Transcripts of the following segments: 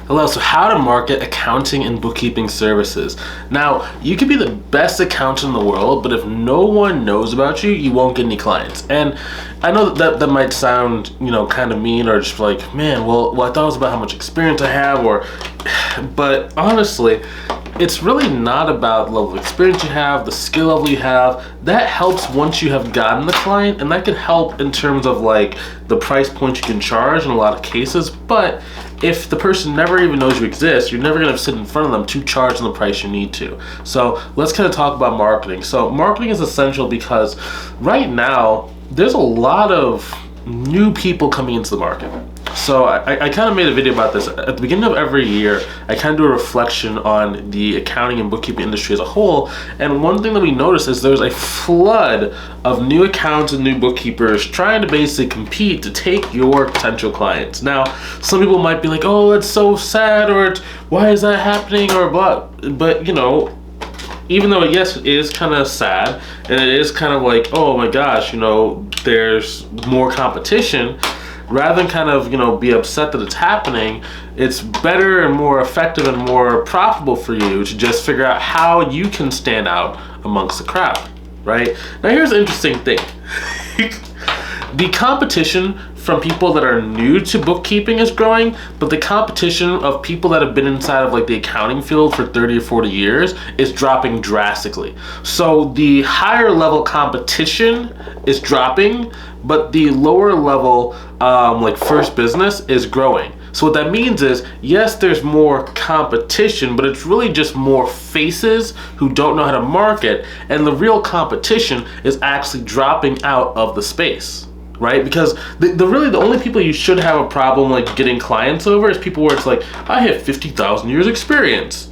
Hello, so how to market accounting and bookkeeping services. Now, you could be the best accountant in the world, but if no one knows about you, you won't get any clients. And I know that might sound, kind of mean or just like, man, well, I thought it was about how much experience I have, but honestly, it's really not about the level of experience you have, the skill level you have. That helps once you have gotten the client, and that can help in terms of like the price point you can charge in a lot of cases. But if the person never even knows you exist, you're never gonna sit in front of them to charge them the price you need to. So let's kind of talk about marketing. So marketing is essential because right now there's a lot of new people coming into the market. So I kind of made a video about this. At the beginning of every year, I kind of do a reflection on the accounting and bookkeeping industry as a whole. And one thing that we notice is there's a flood of new accountants and new bookkeepers trying to basically compete to take your potential clients. Now, some people might be like, oh, that's so sad, or why is that happening, or blah. But, even though, yes, it is kind of sad, and it is kind of like, oh my gosh, there's more competition, rather than kind of, be upset that it's happening, it's better and more effective and more profitable for you to just figure out how you can stand out amongst the crowd, right? Now, here's an interesting thing. The competition from people that are new to bookkeeping is growing, but the competition of people that have been inside of like the accounting field for 30 or 40 years is dropping drastically. So the higher level competition is dropping, but the lower level, like first business, is growing. So what that means is, yes, there's more competition, but it's really just more faces who don't know how to market, and the real competition is actually dropping out of the space. Right? Because the only people you should have a problem like getting clients over is people where it's like, I have 50,000 years experience,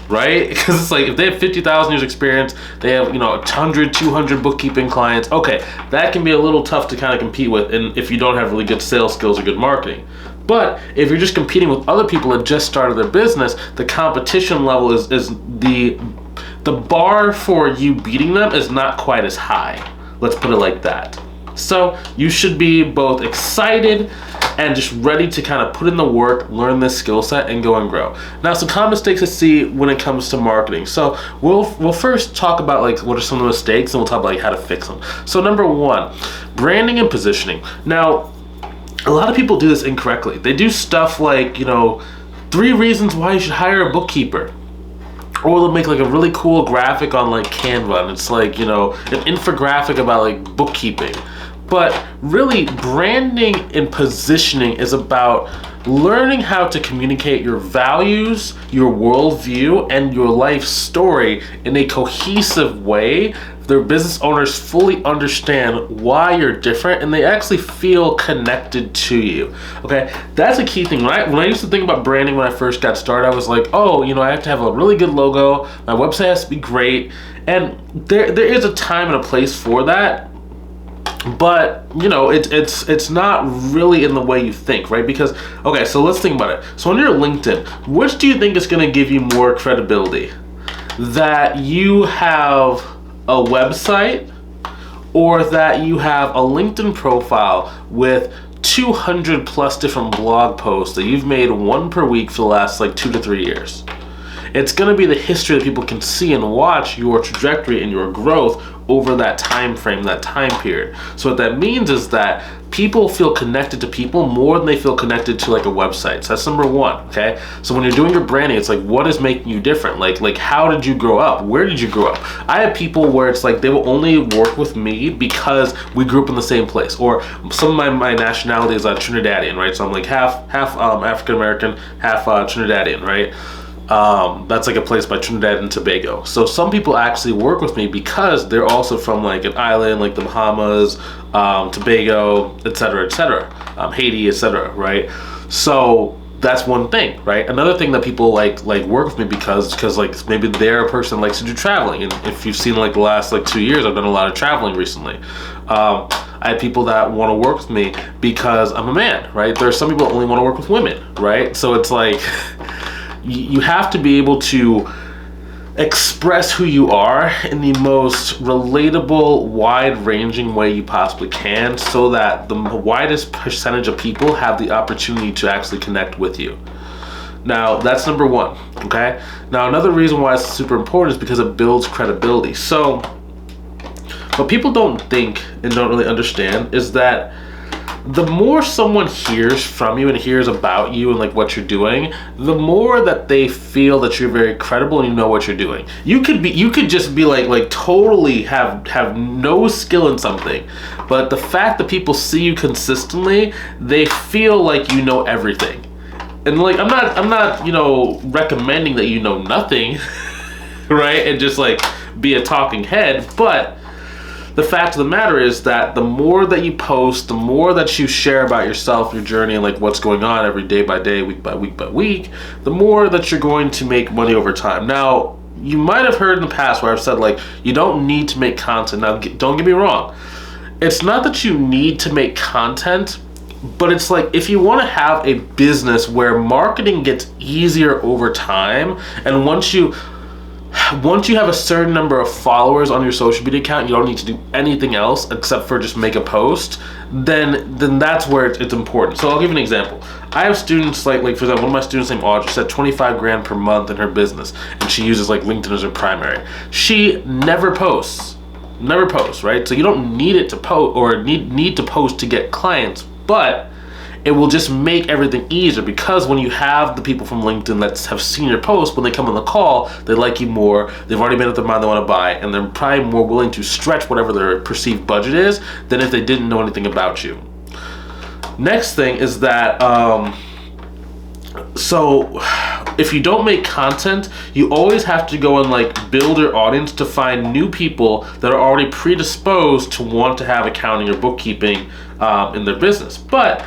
right? Because it's like, if they have 50,000 years experience, they have, 100, 200 bookkeeping clients. Okay, that can be a little tough to kind of compete with, and if you don't have really good sales skills or good marketing. But if you're just competing with other people that just started their business, the competition level is the bar for you beating them is not quite as high. Let's put it like that. So you should be both excited and just ready to kind of put in the work, learn this skill set, and go and grow. Now, some common mistakes I see when it comes to marketing. So we'll first talk about like what are some of the mistakes, and we'll talk about like how to fix them. So number one, branding and positioning. Now, a lot of people do this incorrectly. They do stuff like 3 reasons why you should hire a bookkeeper. Or they'll make like a really cool graphic on like Canva, and it's like, an infographic about like bookkeeping. But really, branding and positioning is about learning how to communicate your values, your worldview, and your life story in a cohesive way. Their business owners fully understand why you're different, and they actually feel connected to you. Okay, that's a key thing, right? When I used to think about branding when I first got started, I was like, oh, I have to have a really good logo. My website has to be great, and there is a time and a place for that. But it's not really in the way you think, right? Because okay, so let's think about it. So on your LinkedIn, which do you think is going to give you more credibility? That you have a website, or that you have a LinkedIn profile with 200 plus different blog posts that you've made one per week for the last like 2 to 3 years? It's going to be the history that people can see and watch your trajectory and your growth over that time frame, that time period. So what that means is that people feel connected to people more than they feel connected to like a website. So that's number one, okay? So when you're doing your branding, it's like, what is making you different? Like how did you grow up? Where did you grow up? I have people where it's like they will only work with me because we grew up in the same place. Or some of my nationality is Trinidadian, right? So I'm like half African American, half Trinidadian, right? That's like a place by Trinidad and Tobago. So some people actually work with me because they're also from like an island like the Bahamas, Tobago, etc., Haiti, etc., right? So that's one thing, right? Another thing that people like work with me because like maybe they're a person that likes to do traveling, and if you've seen like the last like 2 years, I've done a lot of traveling recently. I have people that want to work with me because I'm a man, right? There are some people that only want to work with women, right? So it's like you have to be able to express who you are in the most relatable, wide-ranging way you possibly can, so that the widest percentage of people have the opportunity to actually connect with you. Now, that's number one, okay? Now, another reason why it's super important is because it builds credibility. So, what people don't think and don't really understand is that the more someone hears from you and hears about you and like what you're doing, the more that they feel that you're very credible and you know what you're doing. You could just be like totally have no skill in something, but the fact that people see you consistently, they feel like you know everything. And like I'm not recommending that you know nothing, right? And just like be a talking head, but the fact of the matter is that the more that you post, the more that you share about yourself, your journey, and like what's going on every day by day, week by week by week, the more that you're going to make money over time. Now, you might have heard in the past where I've said like, you don't need to make content. Now, don't get me wrong. It's not that you need to make content, but it's like if you want to have a business where marketing gets easier over time, and once you have a certain number of followers on your social media account, you don't need to do anything else except for just make a post, then that's where it's important. So I'll give you an example. I have students like for example, one of my students named Audrey said 25 grand per month in her business, and she uses like LinkedIn as her primary. She never posts, right? So you don't need it to post or need to post to get clients, but it will just make everything easier, because when you have the people from LinkedIn that have seen your post, when they come on the call, they like you more, they've already made up their mind they want to buy, and they're probably more willing to stretch whatever their perceived budget is than if they didn't know anything about you. Next thing is that, so if you don't make content, you always have to go and like build your audience to find new people that are already predisposed to want to have accounting or bookkeeping in their business. But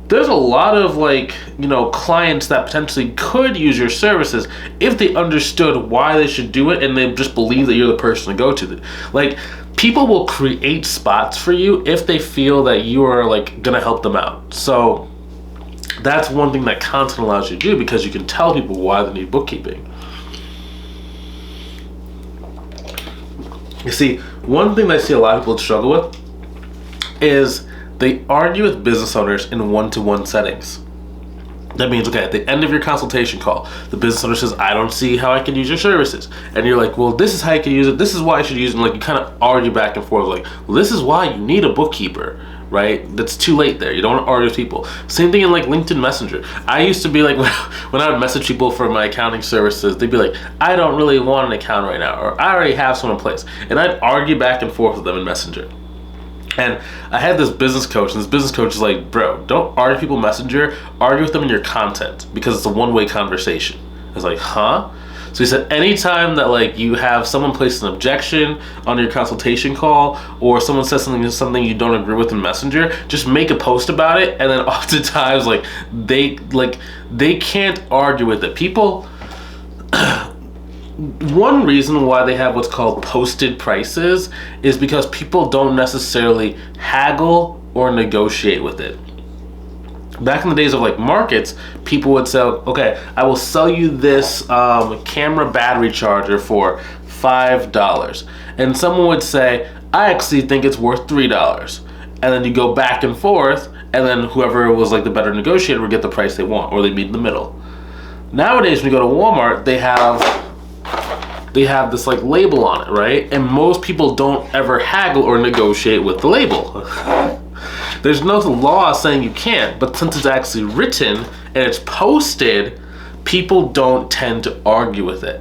there's a lot of clients that potentially could use your services if they understood why they should do it and they just believe that you're the person to go to. Like, people will create spots for you if they feel that you are like gonna help them out. So that's one thing that content allows you to do, because you can tell people why they need bookkeeping. You see, one thing that I see a lot of people struggle with is they argue with business owners in one-to-one settings. That means, okay, at the end of your consultation call, the business owner says, I don't see how I can use your services. And you're like, well, this is how you can use it. This is why I should use it. And like, you kind of argue back and forth, like, well, this is why you need a bookkeeper, right? That's too late there. You don't want to argue with people. Same thing in like LinkedIn Messenger. I used to be like, when I would message people for my accounting services, they'd be like, I don't really want an account right now, or I already have someone in place. And I'd argue back and forth with them in Messenger. And I had this business coach, and this business coach is like, bro, don't argue with people Messenger, argue with them in your content, because it's a one-way conversation. I was like, huh? So he said, anytime that like you have someone place an objection on your consultation call, or someone says something you don't agree with in Messenger, just make a post about it. And then oftentimes like they can't argue with it. People, one reason why they have what's called posted prices is because people don't necessarily haggle or negotiate with it. Back in the days of like markets, people would say, okay, I will sell you this camera battery charger for $5. And someone would say, I actually think it's worth $3. And then you go back and forth, and then whoever was like the better negotiator would get the price they want, or they meet in the middle. Nowadays, when you go to Walmart, they have this like label on it, right? And most people don't ever haggle or negotiate with the label. There's no law saying you can't, but since it's actually written and it's posted, people don't tend to argue with it.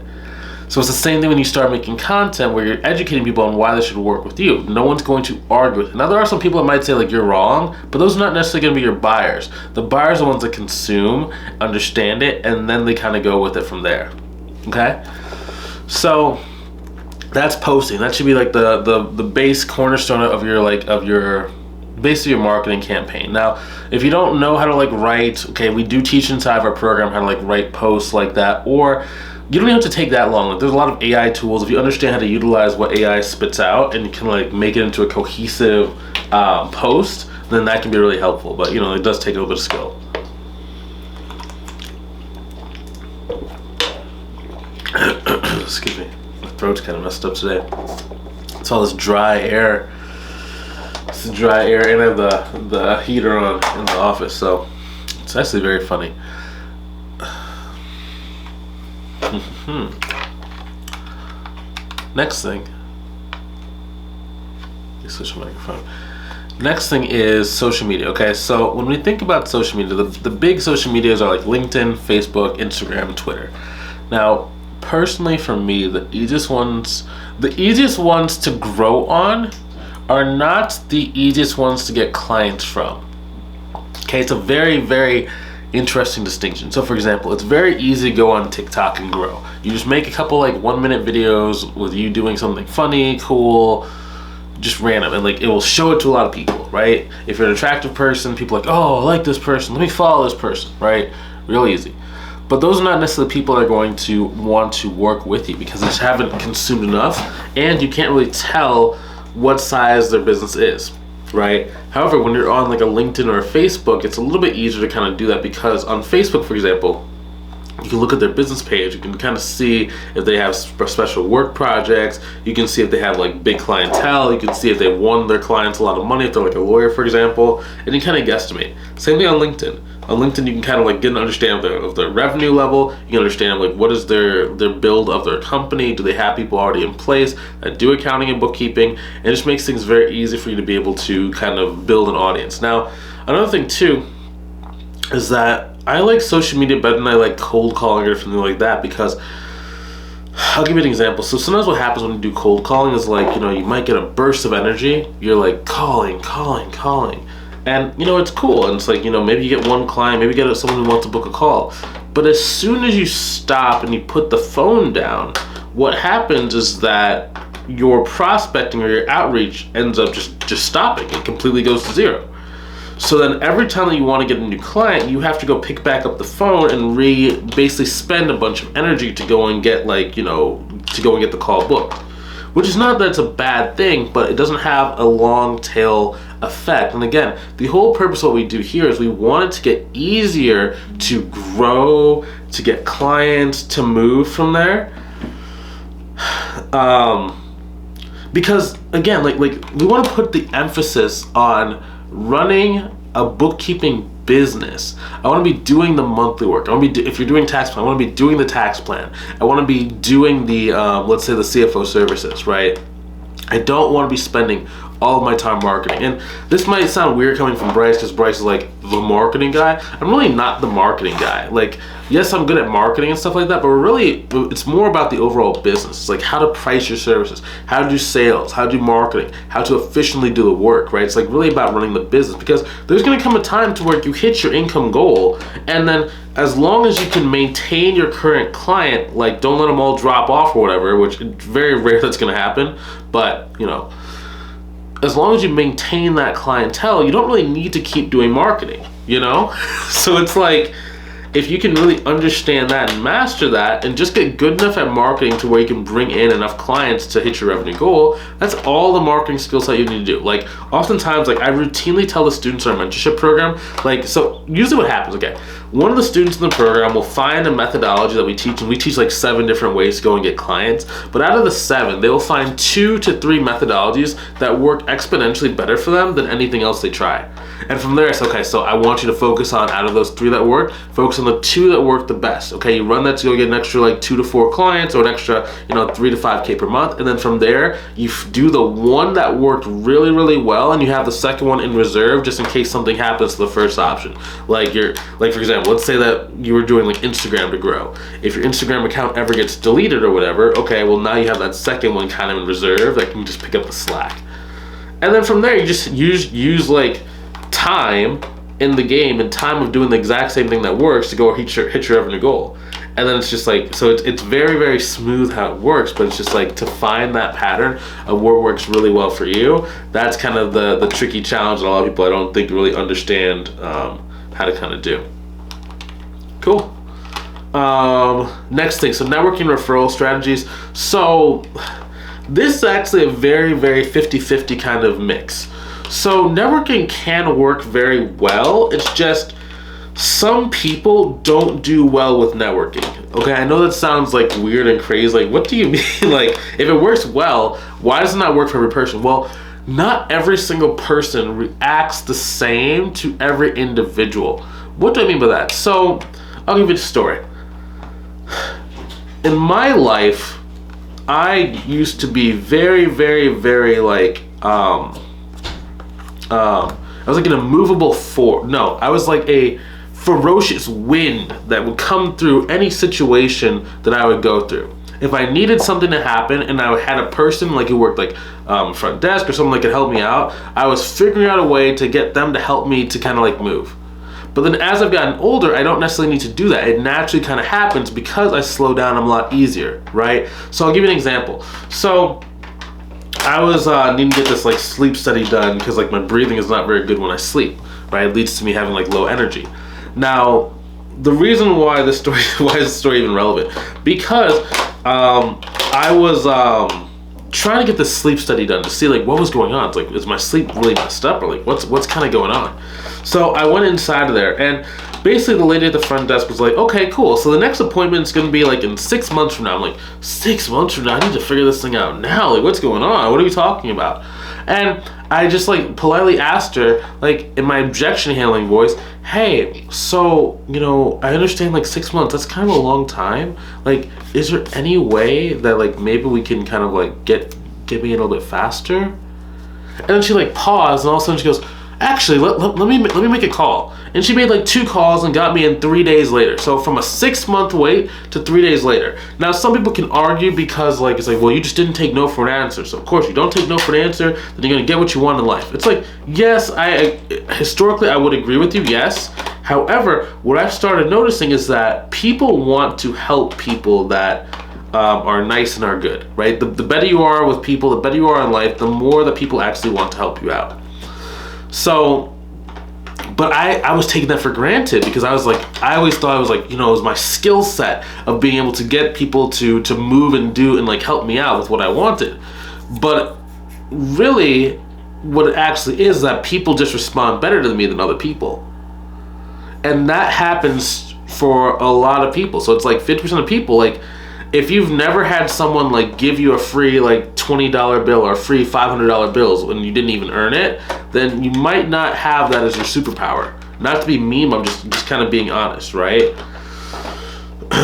So it's the same thing when you start making content where you're educating people on why they should work with you. No one's going to argue with it. Now, there are some people that might say like you're wrong, but those are not necessarily going to be your buyers. The buyers are the ones that consume, understand it, and then they kind of go with it from there. Okay? So that's posting. That should be like the base cornerstone of your base of your marketing campaign. Now, if you don't know how to like write, okay, we do teach inside of our program how to like write posts like that, or you don't even have to take that long. Like, there's a lot of AI tools. If you understand how to utilize what AI spits out and you can like make it into a cohesive post, then that can be really helpful. But it does take a little bit of skill. Excuse me, my throat's kind of messed up today. It's all this dry air. It's the dry air, and I have the heater on in the office, so it's actually very funny. Next thing. Switch my microphone. Next thing is social media. Okay, so when we think about social media, the big social medias are like LinkedIn, Facebook, Instagram, Twitter. Now, personally for me, the easiest ones to grow on are not the easiest ones to get clients from. Okay, it's a very, very interesting distinction. So for example, it's very easy to go on TikTok and grow. You just make a couple like 1-minute videos with you doing something funny, cool, just random, and like it will show it to a lot of people, right? If you're an attractive person, people are like, oh, I like this person, let me follow this person, right? Real easy. But those are not necessarily people that are going to want to work with you because they just haven't consumed enough, and you can't really tell what size their business is, right? However, when you're on like a LinkedIn or a Facebook, it's a little bit easier to kind of do that because on Facebook, for example, you can look at their business page. You can kind of see if they have special work projects. You can see if they have like big clientele. You can see if they've won their clients a lot of money, if they're like a lawyer, for example, and you kind of guesstimate. Same thing on LinkedIn. On LinkedIn, you can kind of like get an understanding of their revenue level. You can understand like what is their build of their company. Do they have people already in place that do accounting and bookkeeping? And it just makes things very easy for you to be able to kind of build an audience. Now, another thing too is that I like social media better than I like cold calling or something like that, because I'll give you an example. So sometimes what happens when you do cold calling is like, you might get a burst of energy. You're like calling. And, it's cool. And it's like, maybe you get one client, maybe you get someone who wants to book a call. But as soon as you stop and you put the phone down, what happens is that your prospecting or your outreach ends up just stopping. It completely goes to zero. So then every time that you want to get a new client, you have to go pick back up the phone and basically spend a bunch of energy to go and get the call booked. Which is not that it's a bad thing, but it doesn't have a long tail effect. And again, the whole purpose of what we do here is we want it to get easier to grow, to get clients, to move from there. Because again, like we want to put the emphasis on running a bookkeeping business. I want to be doing the monthly work. If you're doing tax plan, I want to be doing the tax plan. I want to be doing the, let's say the CFO services, right? I don't want to be spending all of my time marketing. And this might sound weird coming from Bryce, because Bryce is like the marketing guy. I'm really not the marketing guy. Like, yes, I'm good at marketing and stuff like that, but it's more about the overall business. It's like how to price your services, how to do sales, how to do marketing, how to efficiently do the work, right? It's like really about running the business, because there's going to come a time to where you hit your income goal, and then as long as you can maintain your current client, like don't let them all drop off or whatever, which it's very rare that's going to happen, but as long as you maintain that clientele, you don't really need to keep doing marketing, So it's like, if you can really understand that and master that and just get good enough at marketing to where you can bring in enough clients to hit your revenue goal, that's all the marketing skills that you need to do. Like, oftentimes, like I routinely tell the students in our mentorship program, so usually what happens, okay, one of the students in the program will find a methodology that we teach, and we teach like 7 different ways to go and get clients, but out of the 7, they will find 2 to 3 methodologies that work exponentially better for them than anything else they try. And from there, it's okay, so I want you to focus on, out of those 3 that work, focus on the 2 that work the best. Okay, you run that to go get an extra like 2 to 4 clients, or an extra 3 to 5K per month, and then from there you do the one that worked really, really well, and you have the second one in reserve just in case something happens to the first option. Like for example, let's say that you were doing like Instagram to grow. If your Instagram account ever gets deleted or whatever, okay, well now you have that second one kind of in reserve that can just pick up the slack. And then from there you just use like time in the game and time of doing the exact same thing that works to go hit your revenue goal. And then it's just like, so it's very, very smooth how it works, but it's just like to find that pattern of what works really well for you. That's kind of the tricky challenge that a lot of people I don't think really understand how to kind of do. Cool. Next thing, so networking referral strategies. So this is actually a very, very 50-50 kind of mix. So networking can work very well. It's just some people don't do well with networking. Okay, I know that sounds like weird and crazy. Like, what do you mean? Like, if it works well, why does it not work for every person? Well, not every single person reacts the same to every individual. What do I mean by that? So I'll give you a story. in my life, I used to be very, very, very like, I was like an immovable force. No, I was like a ferocious wind that would come through any situation that I would go through. If I needed something to happen and I had a person like who worked like front desk or someone that could help me out, I was figuring out a way to get them to help me to kind of like move. But then as I've gotten older, I don't necessarily need to do that. It naturally kind of happens because I slow down. I'm a lot easier, right? So I'll give you an example. So I was needing to get this like sleep study done because like my breathing is not very good when I sleep, right? It leads to me having like low energy. Now, the reason why is this story even relevant? Because I was trying to get this sleep study done to see like what was going on. It's like, is my sleep really messed up, or like what's kind of going on? So I went inside of there, and basically the lady at the front desk was like, okay, cool. So the next appointment is going to be like in 6 months from now. I'm like, 6 months from now? I need to figure this thing out now. Like, what's going on? What are we talking about? And I just like politely asked her, like in my objection handling voice, hey, so, you know, I understand like 6 months, that's kind of a long time. Like, is there any way that like maybe we can kind of like get me a little bit faster? And then she like paused, and all of a sudden she goes, actually, let me make a call. And she made like 2 calls and got me in 3 days later. So from a 6 month wait to 3 days later. Now some people can argue because like it's like, well, you just didn't take no for an answer. So of course you don't take no for an answer, then you're gonna get what you want in life. It's like, yes, I historically I would agree with you, yes. However, what I've started noticing is that people want to help people that are nice and are good, right? The better you are with people, the better you are in life, the more that people actually want to help you out. So, but I was taking that for granted because I was like, I always thought I was like, you know, it was my skill set of being able to get people to move and do and like help me out with what I wanted. But really, what it actually is that people just respond better to me than other people. And that happens for a lot of people. So it's like 50% of people, like, if you've never had someone like give you a free like $20 bill or a free $500 bills when you didn't even earn it, then you might not have that as your superpower. Not to be mean, I'm just kind of being honest, right?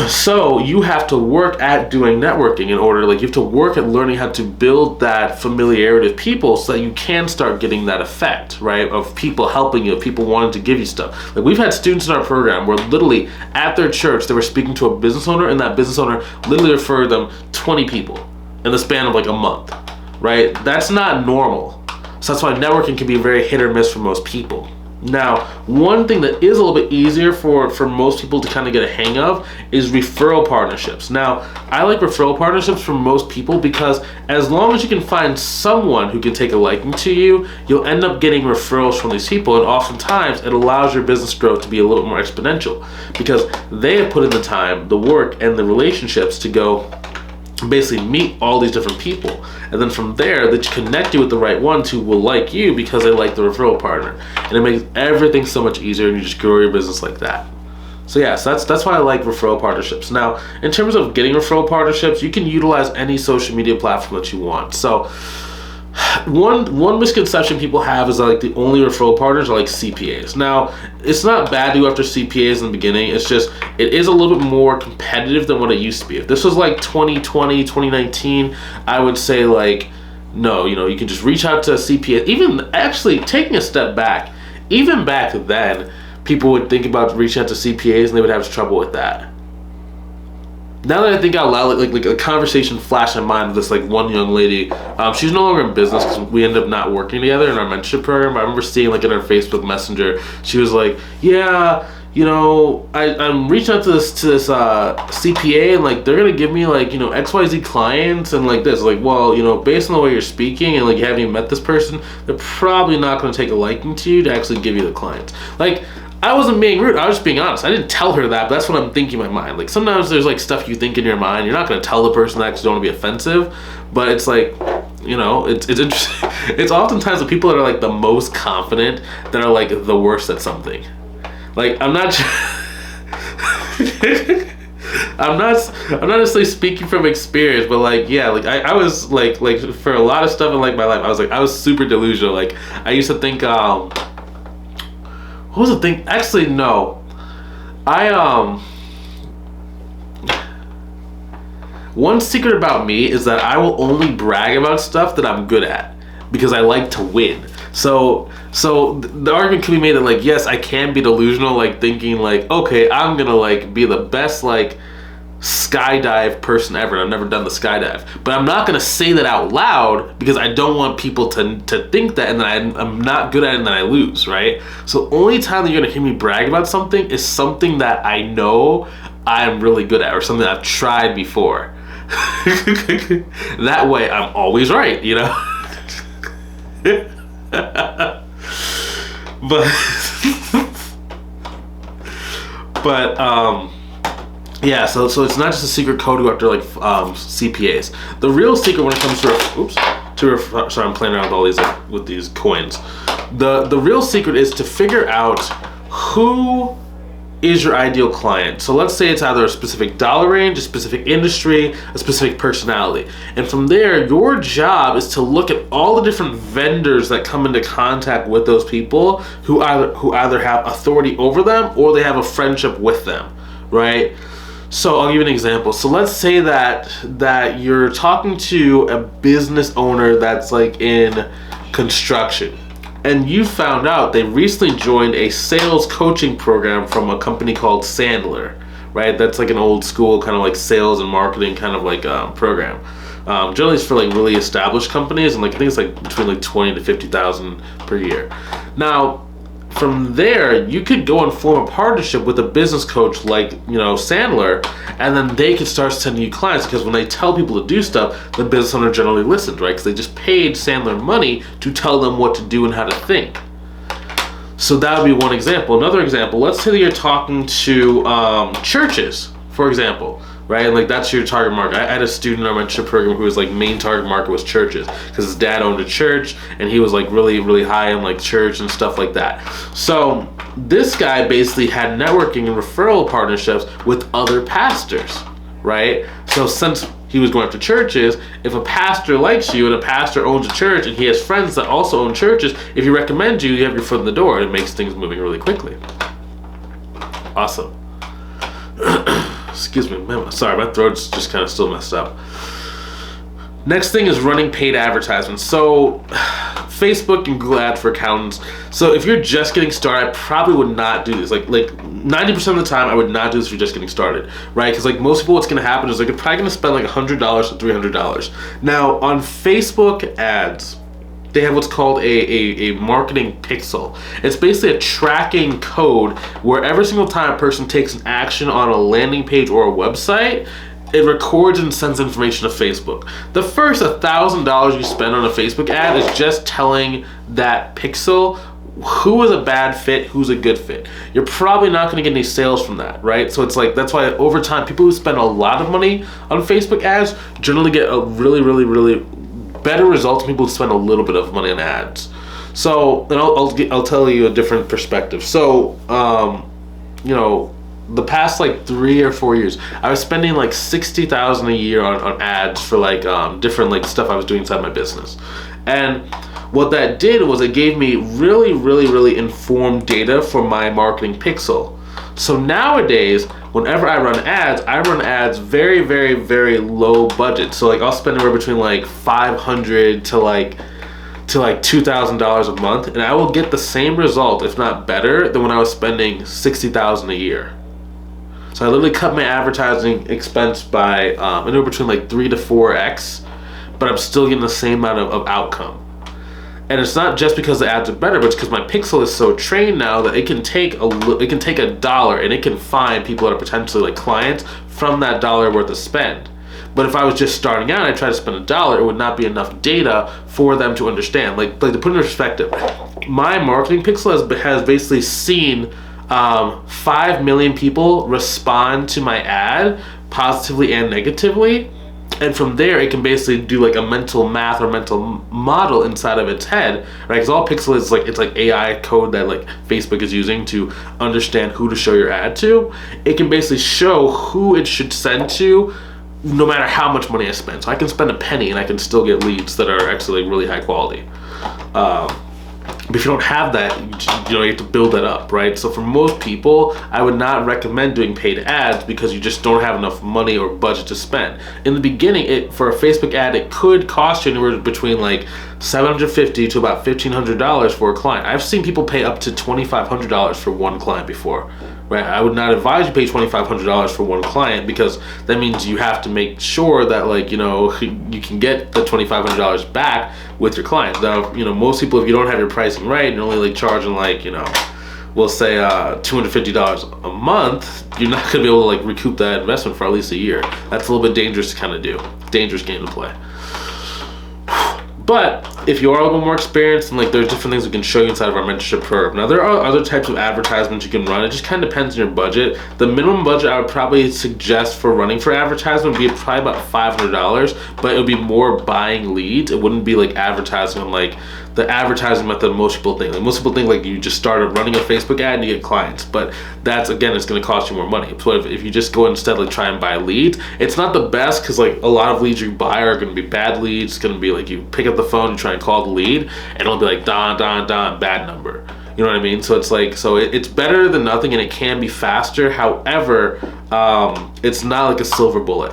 So you have to work at doing networking in order, like you have to work at learning how to build that familiarity with people so that you can start getting that effect, right? Of people helping you, of people wanting to give you stuff. Like we've had students in our program where literally at their church, they were speaking to a business owner, and that business owner literally referred them 20 people in the span of like a month, right? That's not normal. So that's why networking can be very hit or miss for most people. Now, one thing that is a little bit easier for most people to kind of get a hang of is referral partnerships. Now, I like referral partnerships for most people because as long as you can find someone who can take a liking to you, you'll end up getting referrals from these people, and oftentimes it allows your business growth to be a little more exponential because they have put in the time, the work, and the relationships to go basically meet all these different people, and then from there they connect you with the right ones who will like you because they like the referral partner, and it makes everything so much easier, and you just grow your business like that. So yeah, so that's why I like referral partnerships. Now, in terms of getting referral partnerships, you can utilize any social media platform that you want. So one misconception people have is that like the only referral partners are like CPAs. Now, it's not bad to go after CPAs in the beginning. It's just, it is a little bit more competitive than what it used to be. If this was like 2020, 2019, I would say like, no, you know, you can just reach out to a CPA. Even actually taking a step back, even back then, people would think about reaching out to CPAs and they would have trouble with that. Now that I think out loud, like a conversation flashed in my mind with this like one young lady. She's no longer in business because we ended up not working together in our mentorship program. I remember seeing like in her Facebook Messenger, she was like, "Yeah, you know, I'm reaching out to this CPA, and like they're gonna give me like, you know, XYZ clients and like this." Like, well, you know, based on the way you're speaking and like you haven't even met this person, they're probably not gonna take a liking to you to actually give you the clients. Like, I wasn't being rude, I was just being honest. I didn't tell her that, but that's what I'm thinking in my mind. Like sometimes there's like stuff you think in your mind, you're not gonna tell the person that because you don't want to be offensive, but it's like, you know, it's interesting. It's oftentimes the people that are like the most confident that are like the worst at something. Like I'm not necessarily speaking from experience, but like, yeah, like I was like for a lot of stuff in like my life, I was super delusional. Like I used to think what was the thing? Actually, no. One secret about me is that I will only brag about stuff that I'm good at because I like to win. So the argument can be made that like, yes, I can be delusional, like thinking like, okay, I'm gonna like be the best like skydive person ever. I've never done the skydive, but I'm not gonna say that out loud because I don't want people to think that, and then I'm not good at it and then I lose, right? So only time that you're gonna hear me brag about something is something that I know I'm really good at or something that I've tried before. That way I'm always right, you know? Yeah, so it's not just a secret code to go after like CPAs. The real secret when it comes to sorry, I'm playing around with all these with these coins. The real secret is to figure out who is your ideal client. So let's say it's either a specific dollar range, a specific industry, a specific personality. And from there, your job is to look at all the different vendors that come into contact with those people who either have authority over them or they have a friendship with them, right? So I'll give you an example. So let's say that you're talking to a business owner that's like in construction, and you found out they recently joined a sales coaching program from a company called Sandler, right? That's like an old school kind of like sales and marketing kind of like program. Generally it's for like really established companies, and like I think it's like between like 20 to 50,000 per year. Now, from there, you could go and form a partnership with a business coach like, you know, Sandler, and then they could start sending you clients, because when they tell people to do stuff, the business owner generally listens, right? Because they just paid Sandler money to tell them what to do and how to think. So that would be one example. Another example, let's say that you're talking to churches, for example, right? And like that's your target market. I had a student in our mentorship program who was like main target market was churches, because his dad owned a church and he was like really high in like church and stuff like that. So this guy basically had networking and referral partnerships with other pastors, right? So since he was going after churches, if a pastor likes you and a pastor owns a church and he has friends that also own churches, if he recommends you, you have your foot in the door, and it makes things moving really quickly. Awesome. Excuse me, man, sorry, my throat's just kind of still messed up. Next thing is running paid advertisements. So Facebook and Google Ads for accountants. So if you're just getting started, I probably would not do this. Like 90% of the time, I would not do this if you're just getting started, right? Because like most people, what's going to happen is like you're probably going to spend like $100 to $300. Now on Facebook ads, they have what's called a marketing pixel. It's basically a tracking code where every single time a person takes an action on a landing page or a website, it records and sends information to Facebook. The first $1,000 you spend on a Facebook ad is just telling that pixel who is a bad fit, who's a good fit. You're probably not going to get any sales from that, right? So it's like, that's why over time, people who spend a lot of money on Facebook ads generally get a really better results than people who spend a little bit of money on ads. So, and I'll tell you a different perspective. So, you know, the past like 3 or 4 years, I was spending like $60,000 a year on ads for like different like stuff I was doing inside my business. And what that did was it gave me really informed data for my marketing pixel. So nowadays, whenever I run ads very low budget. So like I'll spend anywhere between like $500 to like $2,000 a month, and I will get the same result, if not better, than when I was spending $60,000 a year. So I literally cut my advertising expense by anywhere between like 3 to 4x, but I'm still getting the same amount of outcome. And it's not just because the ads are better, but it's because my pixel is so trained now that it can take a dollar and it can find people that are potentially like clients from that dollar worth of spend. But if I was just starting out and I tried to spend $1, it would not be enough data for them to understand. Like to put it in perspective, my marketing pixel has basically seen 5 million people respond to my ad positively and negatively. And from there, it can basically do like a mental math or mental model inside of its head, right? Because all pixel is like, it's like AI code that like Facebook is using to understand who to show your ad to. It can basically show who it should send to, no matter how much money I spend. So I can spend a penny and I can still get leads that are actually really high quality. But if you don't have that, you have to build that up, right? So for most people, I would not recommend doing paid ads because you just don't have enough money or budget to spend. In the beginning, for a Facebook ad, it could cost you anywhere between like $750 to about $1,500 for a client. I've seen people pay up to $2,500 for one client before. Right, I would not advise you pay $2,500 for one client because that means you have to make sure that you can get the $2,500 back with your clients. Now, most people, if you don't have your pricing right, and only charging we'll say $250 a month, you're not gonna be able to recoup that investment for at least a year. That's a little bit dangerous to kind of do. Dangerous game to play. But if you are a little more experienced, and there's different things we can show you inside of our mentorship program. Now, there are other types of advertisements you can run. It just kind of depends on your budget. The minimum budget I would probably suggest for running for advertisement would be probably about $500, but it would be more buying leads. It wouldn't be advertising on the advertising method most people think. Most people think you just started running a Facebook ad and you get clients, but that's, again, it's going to cost you more money. So if you just go instead try and buy leads, it's not the best because a lot of leads you buy are going to be bad leads. It's going to be you pick up the phone, you try and call the lead, and it'll be Don, bad number. You know what I mean? So it's better than nothing, and it can be faster. However, it's not a silver bullet.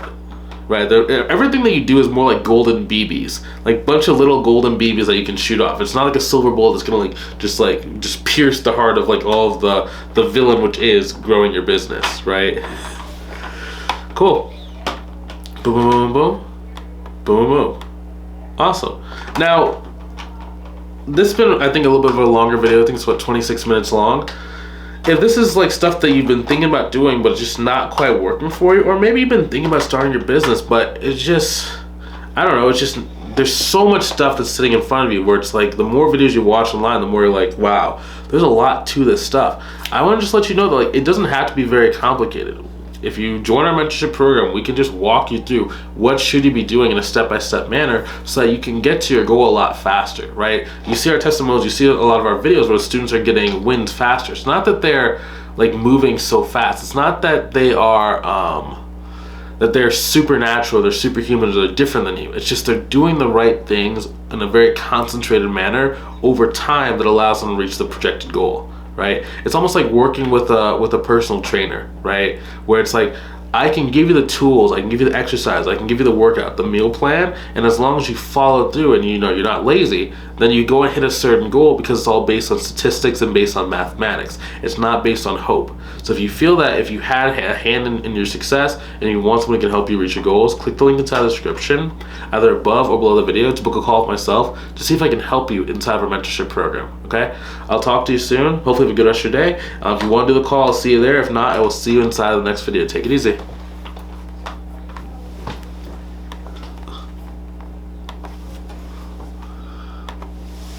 Right, everything that you do is more like golden BBs, bunch of little golden BBs that you can shoot off. It's not a silver bullet that's gonna just pierce the heart of all of the villain, which is growing your business. Right? Cool. Boom, boom, boom, boom, boom, boom. Awesome. Now, this has been, I think, a little bit of a longer video. I think it's 26 minutes long. If this is stuff that you've been thinking about doing but it's just not quite working for you, or maybe you've been thinking about starting your business but it's just, I don't know, it's just, there's so much stuff that's sitting in front of you where it's the more videos you watch online, the more you're wow, there's a lot to this stuff. I want to just let you know that it doesn't have to be very complicated. If you join our mentorship program, we can just walk you through what should you be doing in a step-by-step manner so that you can get to your goal a lot faster, right? You see our testimonials, you see a lot of our videos where the students are getting wins faster. It's not that they're moving so fast. It's not that they are that they're supernatural, they're superhuman, or they're different than you. It's just they're doing the right things in a very concentrated manner over time that allows them to reach the projected goal. Right? It's almost like working with a personal trainer, right? Where it's I can give you the tools, I can give you the exercise, I can give you the workout, the meal plan, and as long as you follow through and you're not lazy, then you go and hit a certain goal because it's all based on statistics and based on mathematics. It's not based on hope. So if you feel that if you had a hand in your success and you want someone who can help you reach your goals, click the link inside the description, either above or below the video, to book a call with myself to see if I can help you inside of our mentorship program, okay? I'll talk to you soon. Hopefully you have a good rest of your day. If you want to do the call, I'll see you there. If not, I will see you inside of the next video. Take it easy.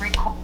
Record.